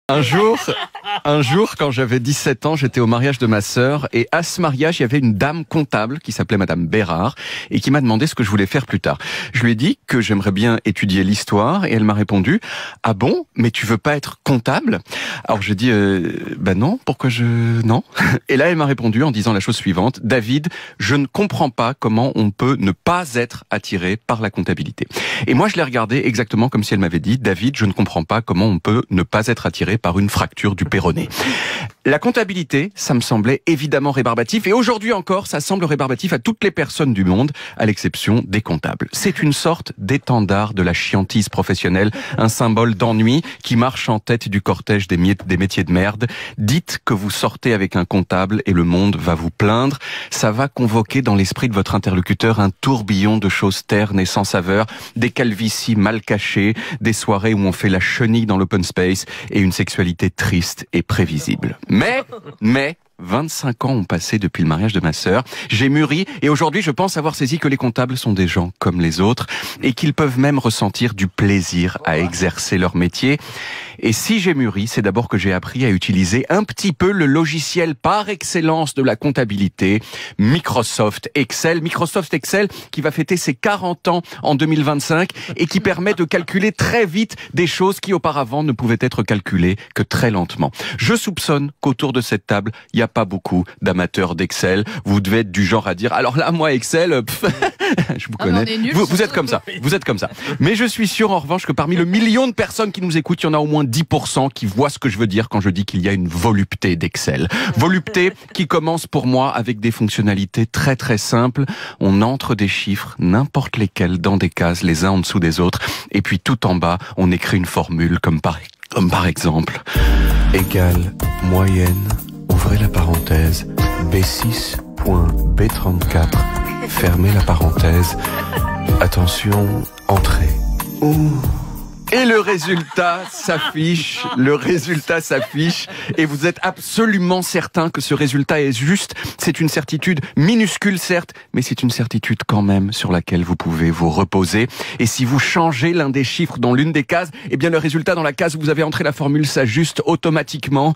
Un jour, quand j'avais 17 ans, j'étais au mariage de ma sœur et à ce mariage, il y avait une dame comptable qui s'appelait Madame Bérard et qui m'a demandé ce que je voulais faire plus tard. Je lui ai dit que j'aimerais bien étudier l'histoire et elle m'a répondu « Ah bon, mais tu veux pas être comptable ?» Alors j'ai dit non, pourquoi non ?» Et là, elle m'a répondu en disant la chose suivante « David, je ne comprends pas comment on peut ne pas être attiré par la comptabilité. » Et moi, je l'ai regardé exactement comme si elle m'avait dit « David, je ne comprends pas comment on peut ne pas être attiré par une fracture du péroné. » La comptabilité, ça me semblait évidemment rébarbatif, et aujourd'hui encore, ça semble rébarbatif à toutes les personnes du monde, à l'exception des comptables. C'est une sorte d'étendard de la chiantise professionnelle, un symbole d'ennui qui marche en tête du cortège des métiers de merde. Dites que vous sortez avec un comptable et le monde va vous plaindre. Ça va convoquer dans l'esprit de votre interlocuteur un tourbillon de choses ternes et sans saveur, des calvities mal cachées, des soirées où on fait la chenille dans l'open space et une sexualité triste et prévisible. Mais 25 ans ont passé depuis le mariage de ma sœur. J'ai mûri et aujourd'hui je pense avoir saisi que les comptables sont des gens comme les autres et qu'ils peuvent même ressentir du plaisir à exercer leur métier. Et si j'ai mûri, c'est d'abord que j'ai appris à utiliser un petit peu le logiciel par excellence de la comptabilité, Microsoft Excel. Microsoft Excel qui va fêter ses 40 ans en 2025 et qui permet de calculer très vite des choses qui auparavant ne pouvaient être calculées que très lentement. Je soupçonne qu'autour de cette table, il n'y a pas beaucoup d'amateurs d'Excel. Vous devez être du genre à dire, alors là, moi, Excel, je vous connais. Vous êtes comme ça. Vous êtes comme ça. Mais je suis sûr, en revanche, que parmi le million de personnes qui nous écoutent, il y en a au moins 10% qui voient ce que je veux dire quand je dis qu'il y a une volupté d'Excel. Volupté qui commence pour moi avec des fonctionnalités très très simples. On entre des chiffres, n'importe lesquels, dans des cases, les uns en dessous des autres. Et puis tout en bas, on écrit une formule comme par exemple, égale moyenne, ouvrez la parenthèse, B6.B34, fermez la parenthèse, attention, entrée. Ouh. Et le résultat s'affiche, et vous êtes absolument certain que ce résultat est juste. C'est une certitude minuscule certes, mais c'est une certitude quand même sur laquelle vous pouvez vous reposer. Et si vous changez l'un des chiffres dans l'une des cases, eh bien le résultat dans la case où vous avez entré la formule s'ajuste automatiquement.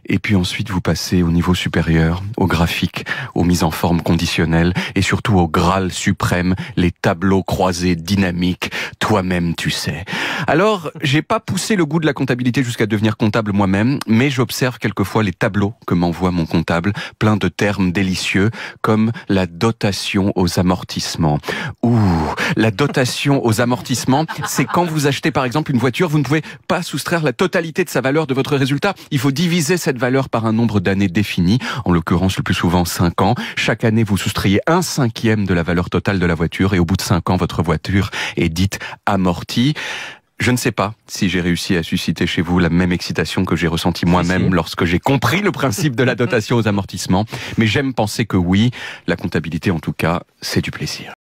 Et puis ensuite vous passez au niveau supérieur, au graphique, aux mises en forme conditionnelles et surtout au Graal suprême, les tableaux croisés dynamiques. Toi-même tu sais. Alors, j'ai pas poussé le goût de la comptabilité jusqu'à devenir comptable moi-même, mais j'observe quelquefois les tableaux que m'envoie mon comptable, plein de termes délicieux, comme la dotation aux amortissements. La dotation aux amortissements, c'est quand vous achetez par exemple une voiture, vous ne pouvez pas soustraire la totalité de sa valeur de votre résultat. Il faut diviser cette valeur par un nombre d'années défini, en l'occurrence le plus souvent 5 ans. Chaque année, vous soustrayez 1/5 de la valeur totale de la voiture et au bout de 5 ans, votre voiture est dite amortie. Je ne sais pas si j'ai réussi à susciter chez vous la même excitation que j'ai ressentie moi-même lorsque j'ai compris le principe de la dotation aux amortissements, mais j'aime penser que oui, la comptabilité en tout cas, c'est du plaisir.